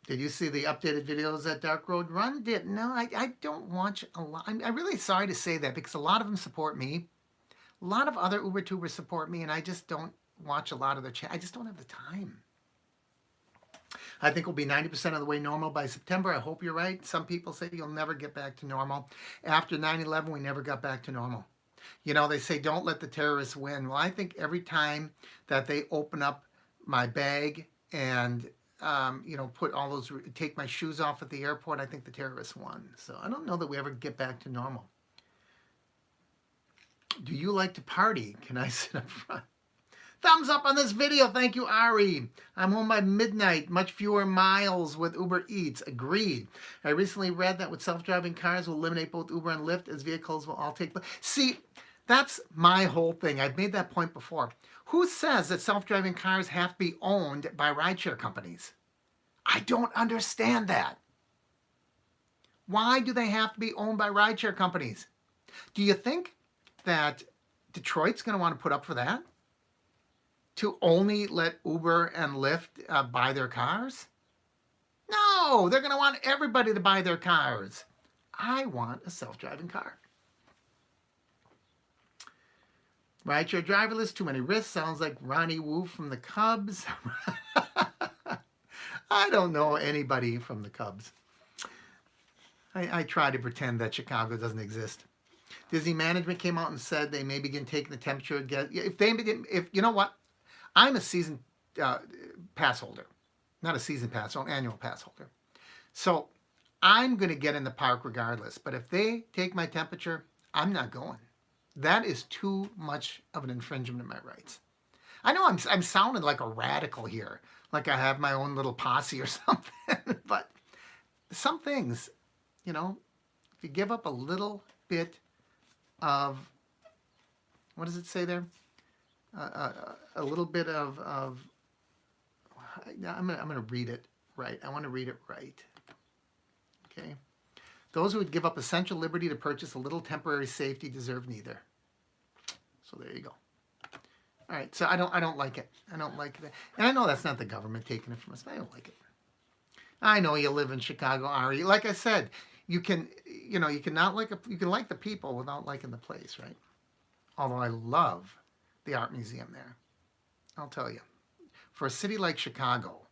Did you see the updated videos that Dark Road Run did? No, I don't watch a lot. I'm really sorry to say that because a lot of them support me. A lot of other Uber tubers support me, and I just don't watch a lot of their chat. I just don't have the time. I think we'll be 90% of the way normal by September. I hope you're right. Some people say you'll never get back to normal. After 9/11, we never got back to normal. They say don't let the terrorists win. Well, I think every time that they open up my bag and put all those, take my shoes off at the airport, I think the terrorists won. So I don't know that we ever get back to normal. Do you like to party? Can I sit up front? Thumbs up on this video. Thank you, Ari. I'm home by midnight. Much fewer miles with Uber Eats. Agreed. I recently read that with self-driving cars will eliminate both Uber and Lyft as vehicles will all take... See, that's my whole thing. I've made that point before. Who says that self-driving cars have to be owned by rideshare companies? I don't understand that. Why do they have to be owned by rideshare companies? Do you think that Detroit's going to want to put up for that? To only let Uber and Lyft buy their cars? No, they're going to want everybody to buy their cars. I want a self-driving car. Rideshare driverless, too many risks. Sounds like Ronnie Wu from the Cubs. I don't know anybody from the Cubs. I try to pretend that Chicago doesn't exist. Disney management came out and said they may begin taking the temperature again. If you know what, I'm a season pass holder, not a season pass, an annual pass holder. So I'm going to get in the park regardless. But if they take my temperature, I'm not going. That is too much of an infringement of my rights. I know I'm sounding like a radical here, like I have my own little posse or something. But some things, you know, if you give up a little bit of, what does it say there? A little bit of I'm gonna read it right. I want to read it right. Okay. Those who would give up essential liberty to purchase a little temporary safety deserve neither. So there you go. All right. So I don't like it. I don't like it. And I know that's not the government taking it from us, but I don't like it. I know you live in Chicago, Ari. Like I said, you can like the people without liking the place, right? Although I love the art museum there. I'll tell you, for a city like Chicago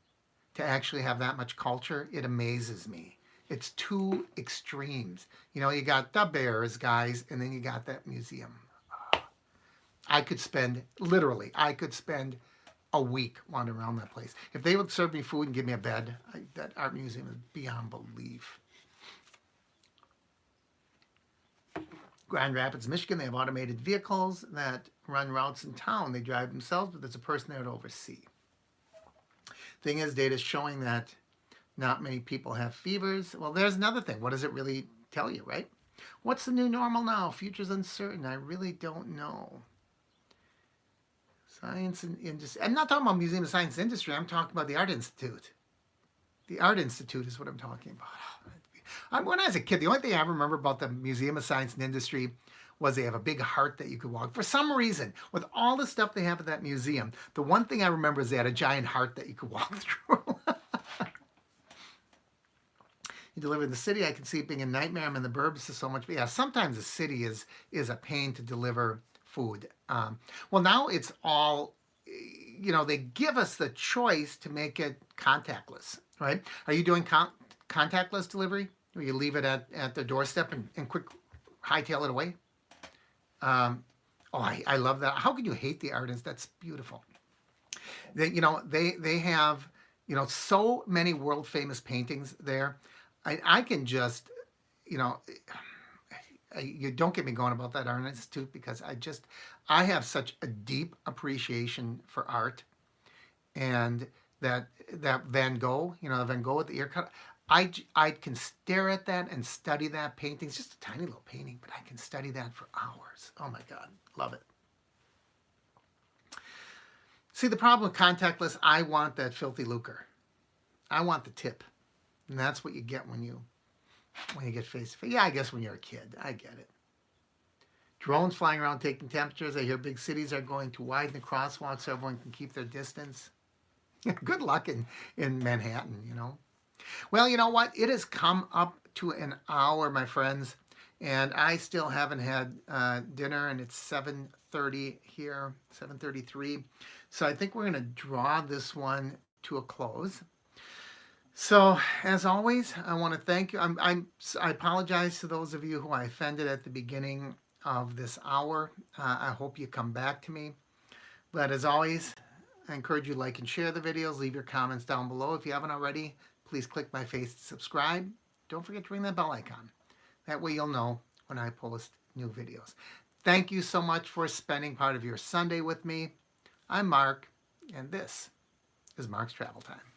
to actually have that much culture, it amazes me. It's two extremes. You know, you got the Bears guys, and then you got that museum. I could spend a week wandering around that place. If they would serve me food and give me a bed, that art museum is beyond belief. Grand Rapids, Michigan, they have automated vehicles that run routes in town. They drive themselves, but there's a person there to oversee. Thing is, data is showing that not many people have fevers. Well, there's another thing. What does it really tell you, right? What's the new normal now? Future's uncertain. I really don't know. Science and industry. I'm not talking about Museum of Science and Industry. I'm talking about the Art Institute. The Art Institute is what I'm talking about. When I was a kid, the only thing I remember about the Museum of Science and Industry was they have a big heart that you could walk. For some reason, with all the stuff they have at that museum, the one thing I remember is they had a giant heart that you could walk through. You deliver in the city, I can see it being a nightmare. I'm in the burbs, so much. But yeah, sometimes the city is a pain to deliver food. Well, now it's all, you know, they give us the choice to make it contactless, right? Are you doing contactless delivery? Where you leave it at the doorstep and quick hightail it away? I love that. How could you hate the artists? That's beautiful. They have, you know, so many world famous paintings there. I can just, you know, you don't get me going about that Art Institute because I have such a deep appreciation for art, and that Van Gogh, you know, Van Gogh with the ear cut. I can stare at that and study that painting. It's just a tiny little painting, but I can study that for hours. Oh my God, love it. See, the problem with contactless, I want that filthy lucre. I want the tip. And that's what you get when you get face to face. Yeah, I guess when you're a kid, I get it. Drones flying around taking temperatures. I hear big cities are going to widen the crosswalks so everyone can keep their distance. Good luck in Manhattan, you know. Well, you know what? It has come up to an hour, my friends, and I still haven't had dinner, and it's 7:30 here, 7:33. So I think we're going to draw this one to a close. So, as always, I want to thank you. I apologize to those of you who I offended at the beginning of this hour. I hope you come back to me. But as always, I encourage you to like and share the videos. Leave your comments down below. If you haven't already, please click my face to subscribe. Don't forget to ring that bell icon. That way you'll know when I post new videos. Thank you so much for spending part of your Sunday with me. I'm Mark, and this is Mark's Travel Time.